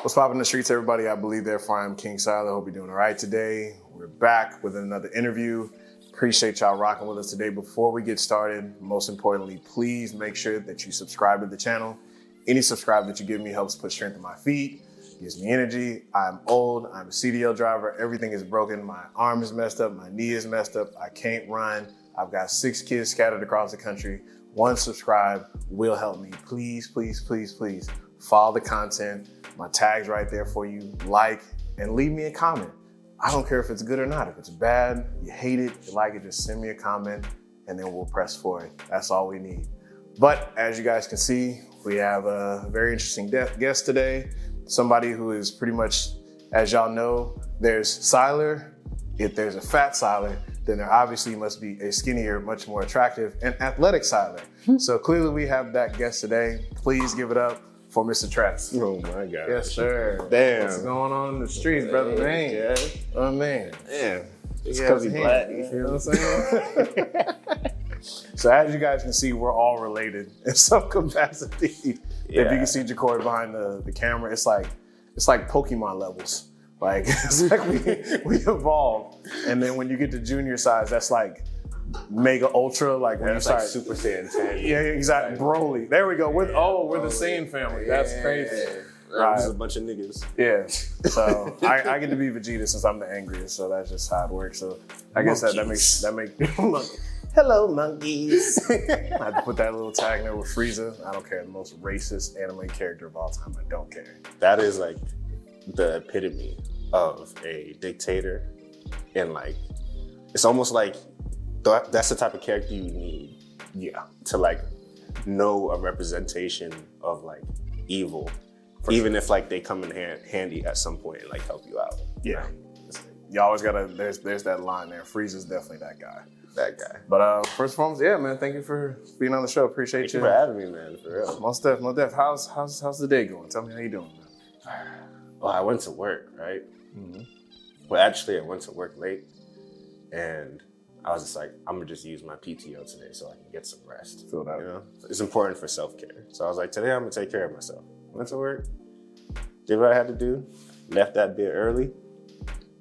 What's popping in the streets, everybody? I believe therefore I'm King Siler. Hope you're doing all right today. We're back with another interview. Appreciate y'all rocking with us today. Before we get started, most importantly, please make sure that you subscribe to the channel. Any subscribe that you give me helps put strength in my feet, gives me energy. I'm old, I'm a CDL driver. Everything is broken. My arm is messed up, my knee is messed up. I can't run. I've got 6 kids scattered across the country. One subscribe will help me. Please, please, please, please follow the content. My tag's right there for you. Like and leave me a comment. I don't care if it's good or not. If it's bad, you hate it, you like it, just send me a comment and then we'll press forward. That's all we need. But as you guys can see, we have a very interesting guest today. Somebody who is pretty much, as y'all know, there's Siler. If there's a fat Siler, then there obviously must be a skinnier, much more attractive and athletic Siler. So clearly we have that guest today. Please give it up for Mr. Trest. Oh my God. Yes, sir. Damn. What's going on in the streets, brother, man? Yeah. Oh, man. Damn. It's because he's black. You know what I'm saying? So as you guys can see, we're all related in some capacity. Yeah. If you can see Jacory behind the camera, it's like Pokemon levels. Like it's like we evolved. And then when you get to junior size, that's like Mega Ultra, like when you start like Super Saiyan 10. Yeah, exactly. Broly. There we go. We're the same family. That's crazy. Right. There's a bunch of niggas. Yeah. So I get to be Vegeta since I'm the angriest, so that's just how it works. So I guess that makes hello monkeys. I had to put that little tag in there with Frieza. I don't care. The most racist anime character of all time. I don't care. That is like the epitome of a dictator, and like it's almost like that's the type of character you need, to like know a representation of like evil, even if like they come in handy at some point and like help you out. Yeah, you always gotta. There's that line there. Frieza's definitely that guy. That guy. But first and foremost, yeah, man. Thank you for being on the show. Appreciate Thank you for having me, man. For real. Most def. How's the day going? Tell me how you doing, man. Well, I went to work, right? Mm-hmm. Well, actually, I went to work late, and I was just like, I'm gonna just use my PTO today so I can get some rest. Feel that. You know, it's important for self-care. So I was like, today I'm gonna take care of myself. Went to work, did what I had to do, left that bit early,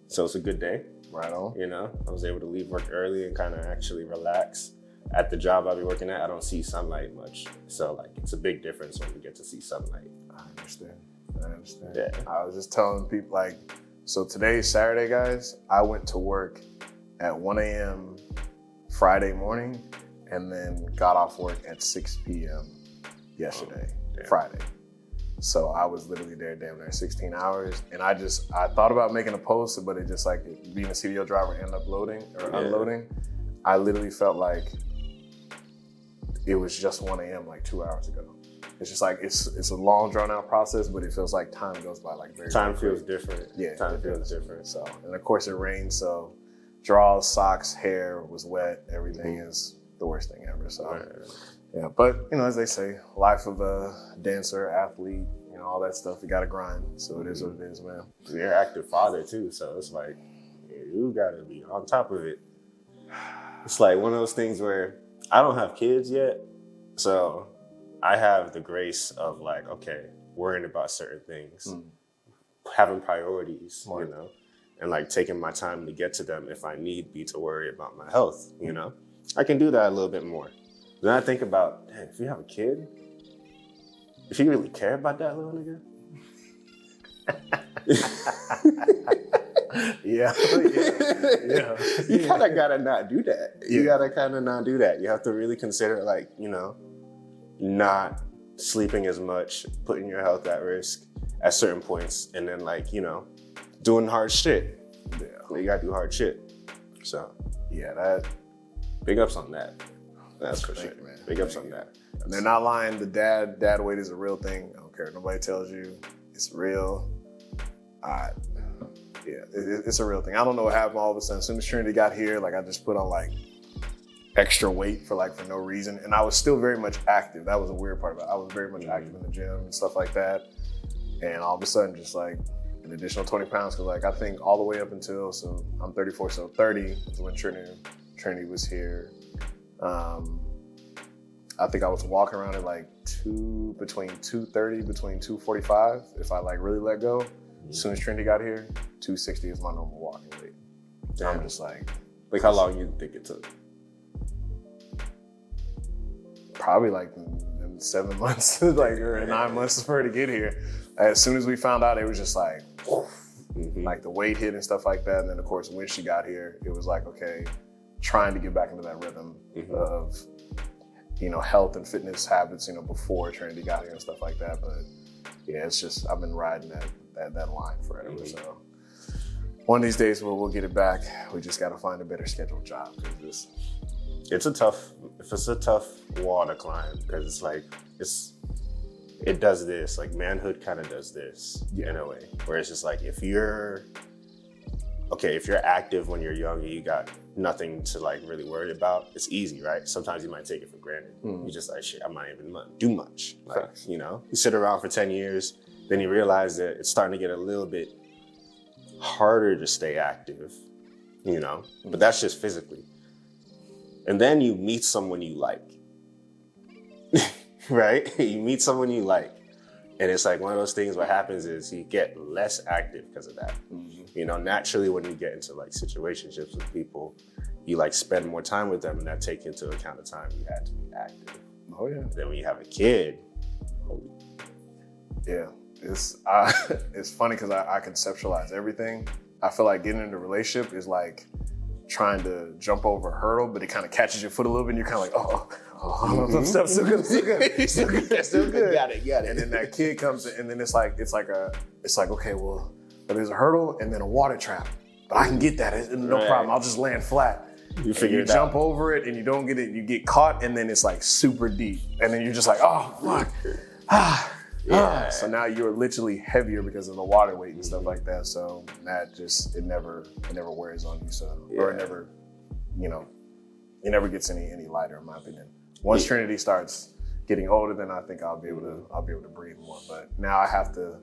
so it's a good day. Right on. You know, I was able to leave work early and kind of actually relax. At the job I'll be working at, I don't see sunlight much, so like it's a big difference when you get to see sunlight. I understand. Yeah. I was just telling people, like, so today's Saturday, guys. I went to work at 1 a.m. Friday morning and then got off work at 6 p.m. yesterday, Friday. So I was literally there damn near 16 hours. And I thought about making a post, but it just like being a CDL driver and unloading, I literally felt like it was just 1 a.m. like 2 hours ago. It's just like, it's a long drawn out process, but it feels like time goes by like very Time quickly. feels different. Yeah. Time feels different. So, and of course it rained, so drawers, socks, hair was wet. Everything is the worst thing ever. So yeah, but you know, as they say, life of a dancer, athlete, you know, all that stuff, you gotta grind. So it is what it is, man. You're an active father too, so it's like, you gotta be on top of it. It's like one of those things where I don't have kids yet, so I have the grace of like, okay, worrying about certain things, having priorities, you know, and like taking my time to get to them if I need be to worry about my health, you know. I can do that a little bit more. Then I think about, dang, if you have a kid, if you really care about that little nigga. Yeah. You kind of gotta not do that. You gotta kind of not do that. You have to really consider, like, you know, not sleeping as much, putting your health at risk at certain points, and then like, you know, doing hard shit. Yeah, you gotta do hard shit. So yeah, that big ups on that. That's for sure. Man. Big ups on that. And they're not lying. The dad weight is a real thing. I don't care. Nobody tells you it's real. It's a real thing. I don't know what happened all of a sudden. As soon as Trinity got here, like I just put on like extra weight for no reason. And I was still very much active. That was a weird part about it. I was very much active in the gym and stuff like that. And all of a sudden, just like an additional 20 pounds. Cause like, I think all the way up until, so I'm 34, so 30 is when Trinity was here. I think I was walking around at like between 230, between 245. If I like really let go, as soon as Trinity got here, 260 is my normal walking weight. Damn. I'm just like how long you think it took? probably like in 7 months, like or 9 months for her to get here. As soon as we found out, it was just like, like the weight hit and stuff like that. And then of course, when she got here, it was like, okay, trying to get back into that rhythm of, health and fitness habits, before Trinity got here and stuff like that. But yeah, it's just, I've been riding that line forever. So one of these days we'll get it back. We just got to find a better scheduled job. It's a tough wall to climb because it's like, it does this, like manhood kind of does this in a way, where it's just like, if you're active when you're young and you got nothing to like really worry about, it's easy, right? Sometimes you might take it for granted. You just like, shit, I might even do much. Like, you sit around for 10 years, then you realize that it's starting to get a little bit harder to stay active, but that's just physically. And then you meet someone you like, right? You meet someone you like. And it's like one of those things, what happens is you get less active because of that. Naturally when you get into like situationships with people, you like spend more time with them and that takes into account the time you had to be active. Oh yeah. Then when you have a kid. Yeah, it's funny because I conceptualize everything. I feel like getting into a relationship is like trying to jump over a hurdle, but it kind of catches your foot a little bit and you're kind of like, stuff still good. Got it. And then that kid comes in and then it's like, okay, well, there's a hurdle and then a water trap, but I can get that. It's no problem. I'll just land flat. You jump over it and you don't get it. You get caught and then it's like super deep. And then you're just like, oh, fuck. So now you're literally heavier because of the water weight and stuff like that. So that just, it never wears on you. So, or it never, it never gets any lighter in my opinion. Once Trinity starts getting older, then I think I'll be able to breathe more. But now I have to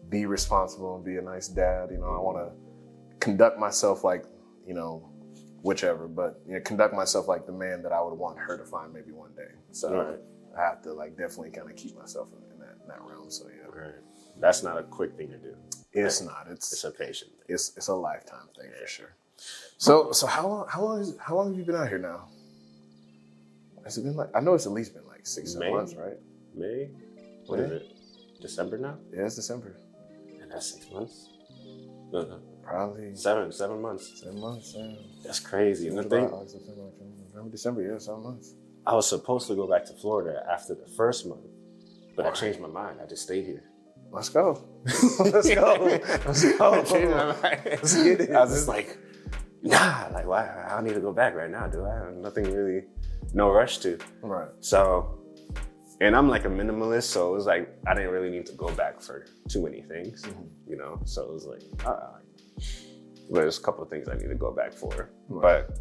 be responsible and be a nice dad. I want to conduct myself like, whichever, but conduct myself like the man that I would want her to find maybe one day. So I have to like definitely kind of keep myself in that realm. So yeah. Right. That's not a quick thing to do. It's not. It's a patient thing. It's a lifetime thing for sure. So how long have you been out here now? Has it been like, I know it's at least been like 6-7 months, right? May? What is it? December now? Yeah, it's December. And that's 6 months? No. Probably 7 months. 7 months, yeah. That's crazy. And the thing, November, December, 7 months. I was supposed to go back to Florida after the first month, but I changed my mind. I just stayed here. Let's go. Let's go. I changed my mind. Let's get it. I was just like, nah, like why? I don't need to go back right now, do I? I have nothing really, no rush to. Right. So, and I'm like a minimalist, so it was like, I didn't really need to go back for too many things, So it was like, but there's a couple of things I need to go back for. Right. But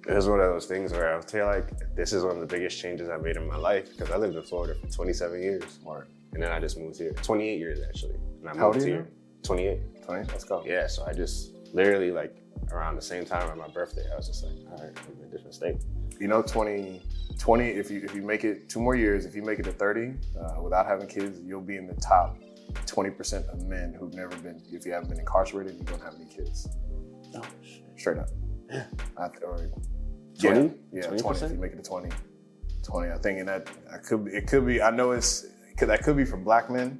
it was one of those things where I feel like this is one of the biggest changes I made in my life because I lived in Florida for 27 years. Right. And then I just moved here. 28 years actually. And I moved How old are you here. 28. 20? Let's go. Yeah, so I just literally like around the same time on my birthday, I was just like, all right, I'm in a different state. 20, if you make it 2 more years, if you make it to 30 without having kids, you'll be in the top 20% of men who've never been, if you haven't been incarcerated and you don't have any kids. Oh, shit. Straight up. Yeah. 20? Yeah, 20 if you make it to 20. 20, I think, and that it could be, I know that could be for black men.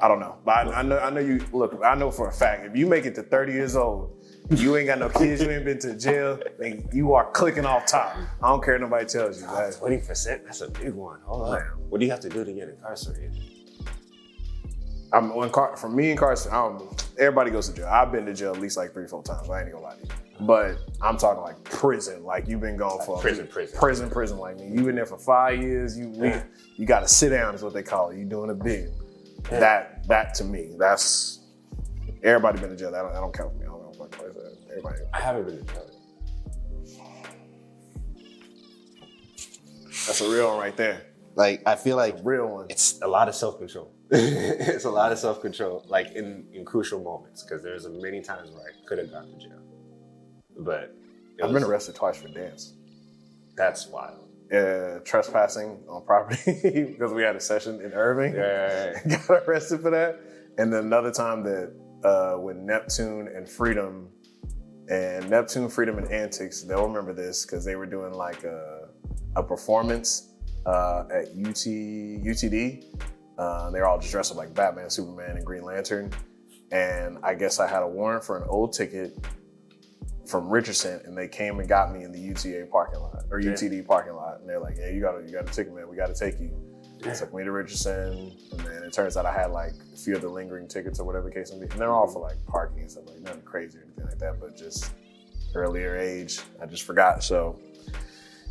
I don't know, but I know you, look, I know for a fact, if you make it to 30 years old, you ain't got no kids, you ain't been to jail, and you are clicking off top. I don't care what nobody tells you. 20%, that's a big one. Hold on. What do you have to do to get incarcerated? For me, incarcerated, everybody goes to jail. I've been to jail at least like 3-4 times. I ain't gonna lie to you. But I'm talking like prison. Like you've been gone for prison. Like me, you've been there for 5 years. You got to sit down is what they call it. You doing a bid. That to me, that's everybody been to jail. That don't count for me. I don't know what that. Everybody. I haven't been to jail. That's a real one right there. Like I feel like a real one. It's a lot of self-control. It's a lot of self-control, like in crucial moments, because there's many times where I could have gone to jail, but I've been arrested twice for dance. That's wild. Trespassing on property because we had a session in Irving. Yeah. Got arrested for that. And then another time that when Neptune, Freedom, and Antics, they'll remember this because they were doing like a performance at UTD. They were all just dressed up like Batman, Superman, and Green Lantern. And I guess I had a warrant for an old ticket from Richardson, and they came and got me in the UTD parking lot. And they're like, "Yeah, you got a ticket, man. We got to take you." Yeah. Took me to Richardson, and then it turns out I had like a few other lingering tickets or whatever the case may be. And they're all for like parking and stuff, like nothing crazy or anything like that, but just earlier age. I just forgot. So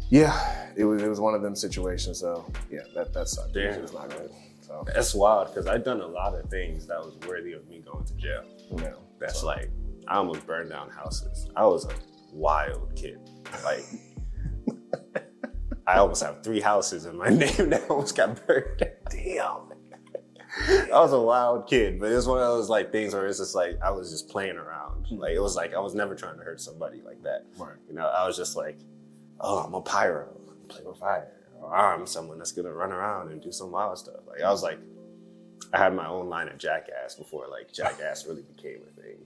yeah, it was one of them situations. So yeah, that sucked. Damn. It was not good. So that's wild because I've done a lot of things that was worthy of me going to jail. Yeah, that's like, I almost burned down houses. I was a wild kid. Like, I almost have 3 houses in my name that almost got burned down. Damn. I was a wild kid, but it was one of those like things where it's just like I was just playing around. Like, it was like I was never trying to hurt somebody like that. Right. You know, I was just like, oh, I'm a pyro, play with fire. Or I'm someone that's gonna run around and do some wild stuff. Like, I was like, I had my own line of Jackass before like Jackass really became a thing.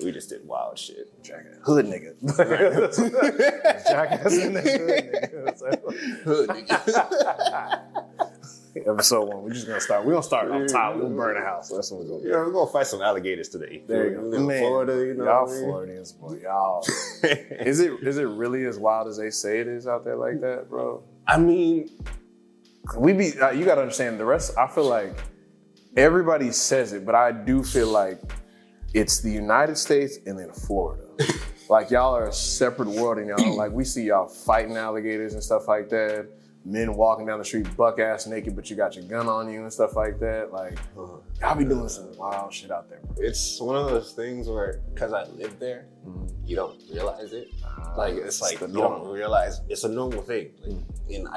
We just did wild shit. Jackass. Hood nigga. Jackass in that hood nigga. Episode 1. We're just gonna start. We're gonna start on top. We're gonna burn a house. That's what we're gonna do. Yeah, we're gonna fight some alligators today. There you go. Man, Florida, you know. Y'all Floridians, boy. Y'all. Is it really as wild as they say it is out there like that, bro? I mean, you gotta understand the rest. I feel like everybody says it, but I do feel like it's the United States and then Florida. Like, y'all are a separate world, and y'all, like, we see y'all fighting alligators and stuff like that. Men walking down the street buck ass naked, but you got your gun on you and stuff like that. Like, y'all be doing some wild shit out there, bro. It's one of those things where, because I live there, you don't realize it. Like, it's like, you don't realize it's a normal thing. Like, and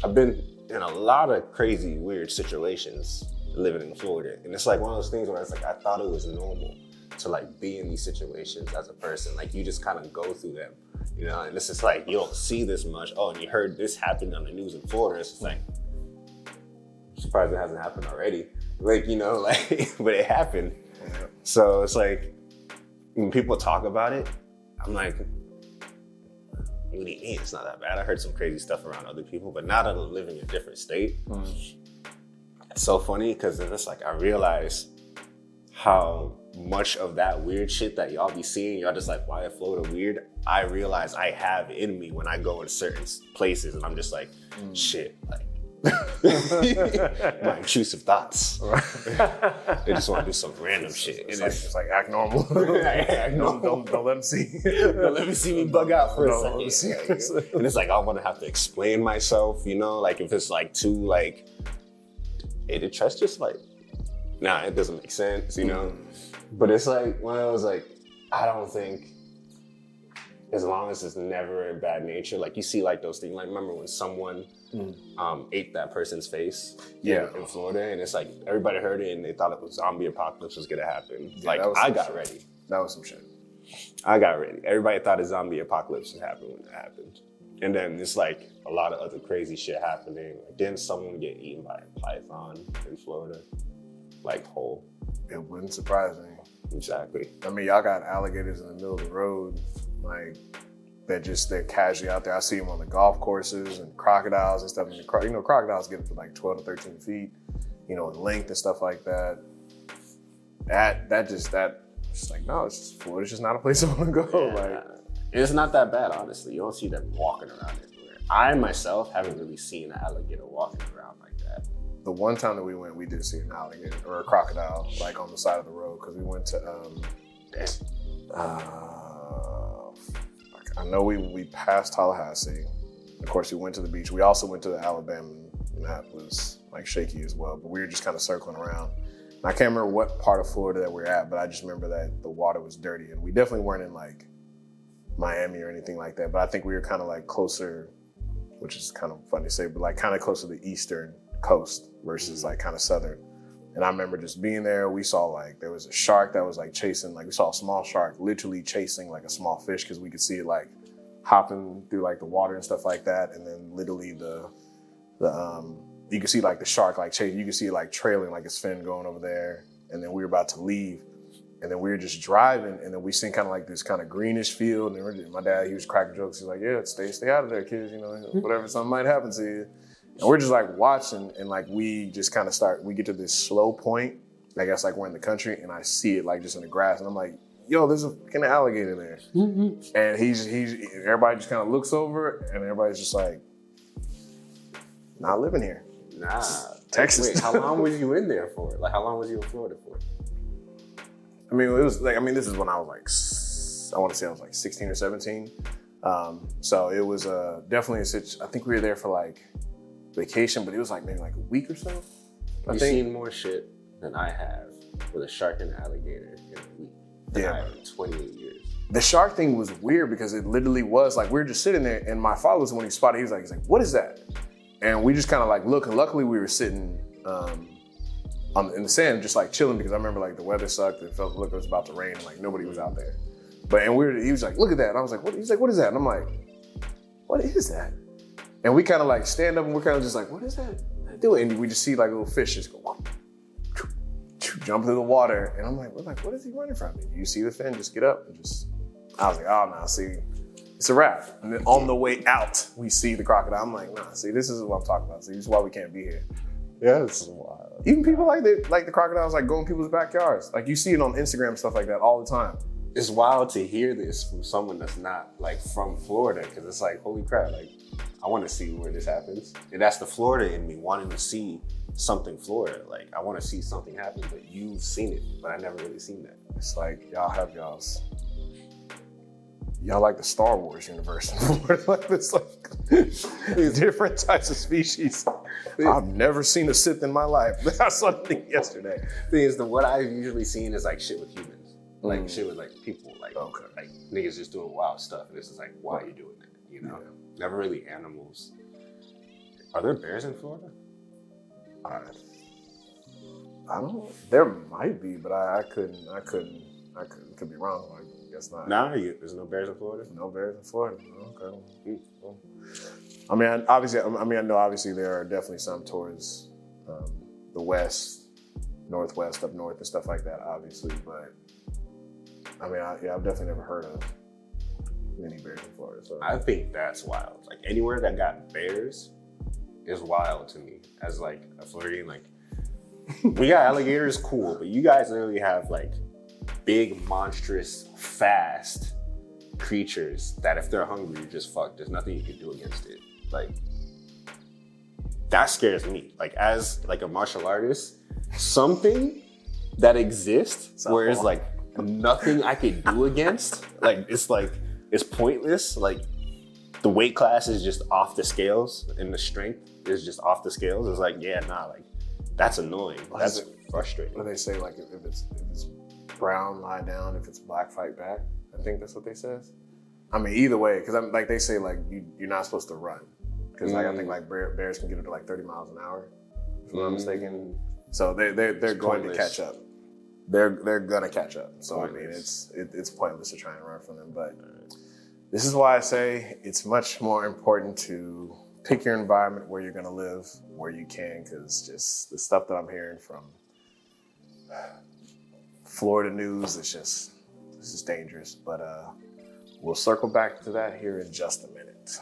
I've been in a lot of crazy, weird situations living in Florida. And it's like one of those things where it's like, I thought it was normal to like be in these situations as a person. Like, you just kind of go through them, you know? And it's just like, you don't see this much. Oh, and you heard this happened on the news in Florida. It's just like, I'm surprised it hasn't happened already. Like, you know, like, but it happened. So it's like, when people talk about it, I'm like, what do you mean? It's not that bad. I heard some crazy stuff around other people, but now that I'm living in a different state, it's so funny because it's like, I realize how much of that weird shit that y'all be seeing, y'all just like, why is Florida weird? I realize I have in me when I go in certain places, and I'm just like, shit, like, my intrusive thoughts. They just want to do some random shit. It's like act normal. Act normal. Don't let them see. Don't let me see me bug out for a second. And it's like, I want to have to explain myself, you know, like if it's like too like, hey, did Trest just like, nah, it doesn't make sense, you know? But it's like one of those like, I don't think, as long as it's never in bad nature, like you see like those things, like remember when someone ate that person's face in Florida, and it's like everybody heard it and they thought it was zombie apocalypse was gonna happen. Yeah, like I got ready. That was some shit. I got ready. Everybody thought a zombie apocalypse would happen when it happened. And then it's like a lot of other crazy shit happening. Like, didn't someone get eaten by a python in Florida? Like whole. It wouldn't surprise me. Exactly. I mean, y'all got alligators in the middle of the road, like they're casually out there. I see them on the golf courses and crocodiles and stuff. And crocodiles get up to like 12 to 13 feet, you know, in length and stuff like that. Just like, no, Florida's just not a place I want to go. Yeah. Like, it's not that bad, honestly. You don't see them walking around everywhere. I myself haven't really seen an alligator walking around like that. The one time that we went, we did see an alligator or a crocodile like on the side of the road because we went to I know we passed Tallahassee. Of course, we went to the beach. We also went to the Alabama, and that was like shaky as well. But we were just kind of circling around. And I can't remember what part of Florida that we're at, but I just remember that the water was dirty, and we definitely weren't in like Miami or anything like that. But I think we were kind of like closer, which is kind of funny to say, but like kind of close to the eastern coast versus like kind of southern. And I remember just being there. We saw like there was a shark that was like chasing, like we saw a small shark literally chasing like a small fish because we could see it like hopping through like the water and stuff like that. And then literally the you could see like the shark like chasing. You could see it like trailing like its fin going over there. And then we were about to leave. And then we were just driving, and then we seen kind of like this kind of greenish field. And my dad, he was cracking jokes. He's like, "Yeah, stay out of there, kids. You know, whatever, something might happen to you." And we're just like watching, and like we just kind of we get to this slow point. I guess like we're in the country, and I see it like just in the grass, and I'm like, "Yo, there's a fucking alligator there." And everybody just kind of looks over, and everybody's just like, "Not living here." Nah, Texas. Wait, how long were you in there for? Like, how long was you in Florida for? I mean, it was like, this is when I was like, I want to say I was like 16 or 17. So it was definitely I think we were there for like vacation, but it was like maybe like a week or so. You've seen more shit than I have with a shark and an alligator in a week. Yeah. I have in 28 years. The shark thing was weird because it literally was like, we were just sitting there, and my father was the one who spotted, he's like, "What is that?" And we just kind of like look, and luckily we were sitting, in the sand, just like chilling, because I remember like the weather sucked. It felt like it was about to rain, and like nobody was out there. He was like, "Look at that." And I was like, "What?" He's like, "What is that?" And I'm like, "What is that?" And we kind of like stand up, and we're kind of just like, "What is that doing?" And we just see like little fish just go, jump into the water. And I'm like, "What is he running from?" And you see the fin, just get up and just. I was like, "Oh no, see, it's a wrap." And then on the way out, we see the crocodile. I'm like, "Nah, see, this is what I'm talking about. See, this is why we can't be here." Yeah, it's wild. Even people like the crocodiles like go in people's backyards. Like you see it on Instagram and stuff like that all the time. It's wild to hear this from someone that's not like from Florida, because it's like, holy crap, like I want to see where this happens. And that's the Florida in me wanting to see something Florida. Like I want to see something happen, but you've seen it, but I never really seen that. It's like y'all like the Star Wars universe in Florida. Like it's like these different types of species. I've never seen a Sith in my life. I saw something yesterday. Thing is, what I've usually seen is like shit with humans, like shit with like people, like like niggas just doing wild stuff, and this is like, why are you doing that? You know, never really animals. Are there bears in Florida? I don't know. There might be, but I couldn't. Could be wrong. I guess not. Nah, there's no bears in Florida. No bears in Florida. Okay. I mean, I know obviously there are definitely some towards the west, northwest, up north and stuff like that, obviously. But I mean, I've definitely never heard of any bears in Florida. So I think that's wild. Like anywhere that got bears is wild to me. As like a Floridian, like we got alligators, cool, but you guys literally have like big, monstrous, fast creatures that if they're hungry, you're just fucked. There's nothing you can do against it. Like, that scares me. Like, as like a martial artist, something that exists where it's like nothing I could do against, like it's pointless. Like the weight class is just off the scales and the strength is just off the scales. It's like, yeah, nah, like that's annoying. That's frustrating. What do they say? Like if it's brown, lie down. If it's black, fight back. I think that's what they says. I mean, either way, because like they say like you're not supposed to run, because like I think like bears can get up to like 30 miles an hour, if I'm not mistaken. So they're going to catch up. They're gonna catch up. So pointless. I mean, it's pointless to try and run from them. But this is why I say it's much more important to pick your environment where you're gonna live, where you can, because just the stuff that I'm hearing from Florida news, this is dangerous. But we'll circle back to that here in just a minute.